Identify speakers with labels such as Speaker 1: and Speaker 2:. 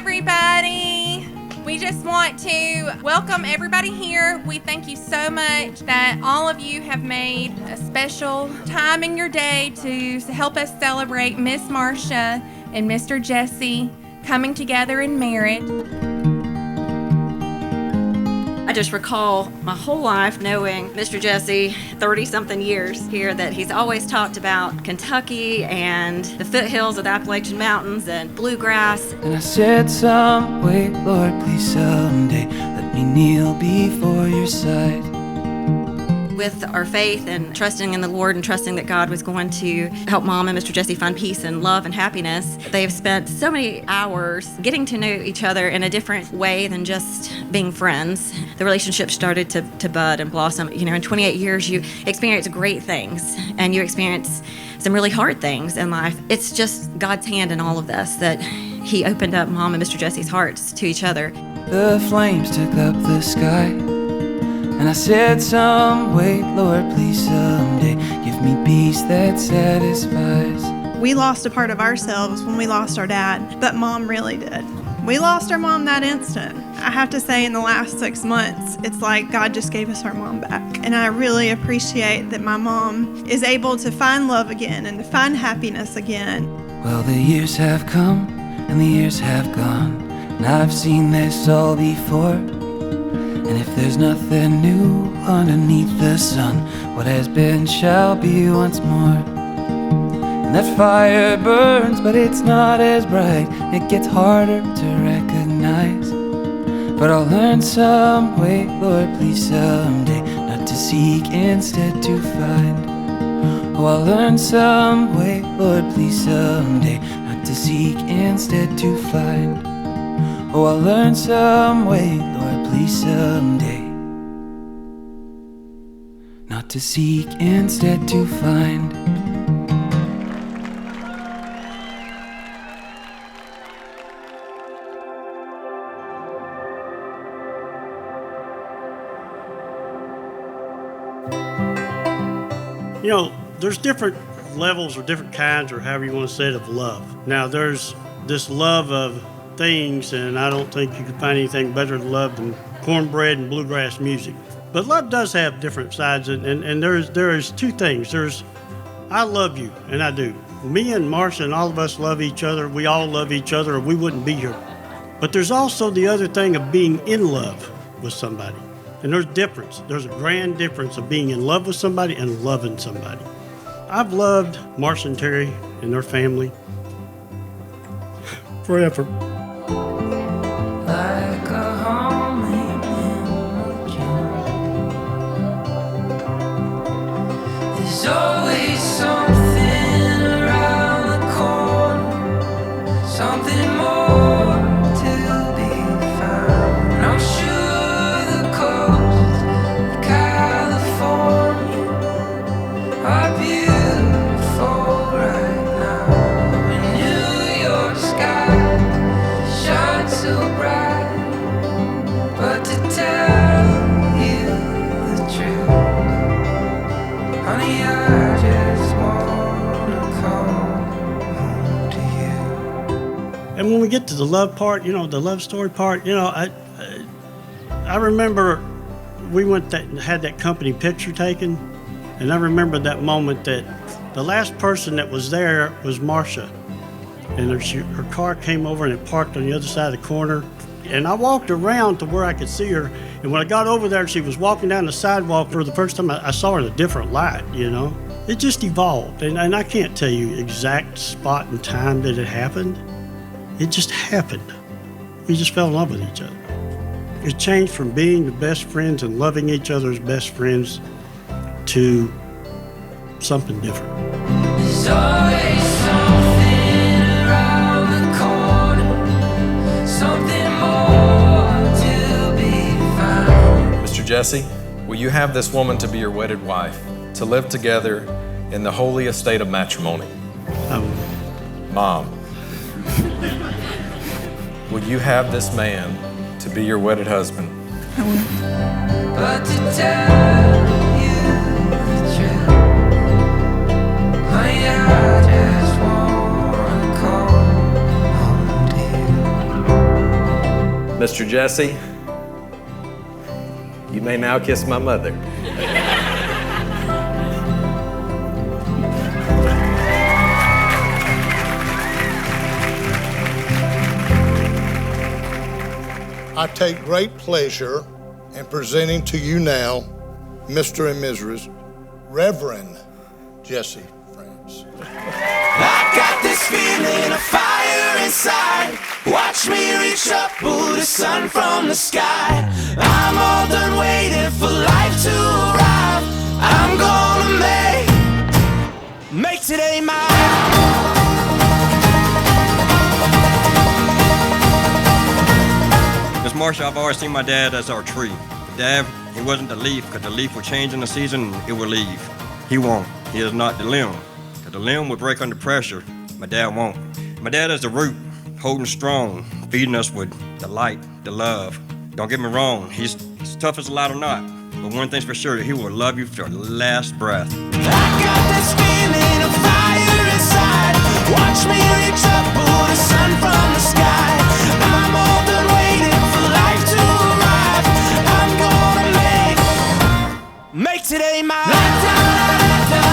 Speaker 1: everybody. We just want to welcome everybody here. We thank you so much that all of you have made a special time in your day to help us celebrate Miss Marcia and Mr. Jesse coming together in marriage.
Speaker 2: I just recall my whole life knowing Mr. Jesse, 30-something years here, that he's always talked about Kentucky and the foothills of the Appalachian Mountains and bluegrass.
Speaker 3: And I said, some way, Lord, please someday let me kneel before your sight.
Speaker 2: With our faith and trusting in the Lord and trusting that God was going to help Mom and Mr. Jesse find peace and love and happiness, they've spent so many hours getting to know each other in a different way than just being friends. The relationship started to bud and blossom. You know, in 28 years, you experience great things and you experience some really hard things in life. It's just God's hand in all of this, that He opened up Mom and Mr. Jesse's hearts to each other.
Speaker 3: The flames took up the sky, and I said, some way, Lord, please someday give me peace that satisfies.
Speaker 4: We lost a part of ourselves when we lost our dad, but Mom really did. We lost our mom that instant. I have to say, in the last 6 months, it's like God just gave us our mom back. And I really appreciate that my mom is able to find love again and to find happiness again.
Speaker 3: Well, the years have come and the years have gone, and I've seen this all before. And if there's nothing new underneath the sun, what has been shall be once more. And that fire burns, but it's not as bright. It gets harder to recognize. But I'll learn some way, Lord, please someday, not to seek instead to find. Oh, I'll learn some way, Lord, please someday, not to seek instead to find. Oh, I'll learn some way, Lord, please someday, not to seek instead to find.
Speaker 5: You know, there's different levels or different kinds, or however you want to say it, of love. Now, there's this love of things, and I don't think you could find anything better to love than cornbread and bluegrass music. But love does have different sides, and there's two things. There's, I love you, and I do. Me and Marcia and all of us love each other. We all love each other, or we wouldn't be here. But there's also the other thing of being in love with somebody. And there's difference. There's a grand difference of being in love with somebody and loving somebody. I've loved Marcia and Terry and their family forever.
Speaker 3: Like a homely memory, there's always something around the corner, something more to be found. And I'm sure the coast of California are beautiful right now. And New York sky shines so bright, but to tell you the truth, honey, I just wanna come home to you.
Speaker 5: And when we get to the love part, you know, the love story part, you know, I remember we went and had that company picture taken, and I remember that moment that the last person that was there was Marcia. And her car came over and it parked on the other side of the corner. And I walked around to where I could see her. And when I got over there, she was walking down the sidewalk for the first time. I saw her in a different light, you know. It just evolved. And I can't tell you exact spot and time that it happened. It just happened. We just fell in love with each other. It changed from being the best friends and loving each other as best friends to something different.
Speaker 3: There's always something around the corner, something more to be found.
Speaker 6: Mr. Jesse, will you have this woman to be your wedded wife, to live together in the holy estate of matrimony?
Speaker 5: I will.
Speaker 6: Mom, will you have this man to be your wedded husband?
Speaker 3: But to tell you the truth, honey, I just wanna come home to you.
Speaker 6: Mr. Jesse, you may now kiss my mother.
Speaker 7: I take great pleasure in presenting to you now Mr. and Mrs. Reverend Jesse France.
Speaker 8: I got this feeling of fire inside. Watch me reach up, pull the sun from the sky. I'm all done waiting for life to arrive. I'm gonna make today mine.
Speaker 9: Miss Marcia, I've always seen my dad as our tree. Dad, he wasn't the leaf, because the leaf will change in the season and it will leave. He won't. He is not the limb, because the limb will break under pressure. My dad won't. My dad is the root, holding strong, feeding us with the light, the love. Don't get me wrong, he's tough as a lot or not, but one thing's for sure, he will love you for your last breath.
Speaker 8: I got this feeling of fire inside. Watch me reach up, pull the sun from the sky. I'm all done waiting for life to arrive. I'm gonna make today mine.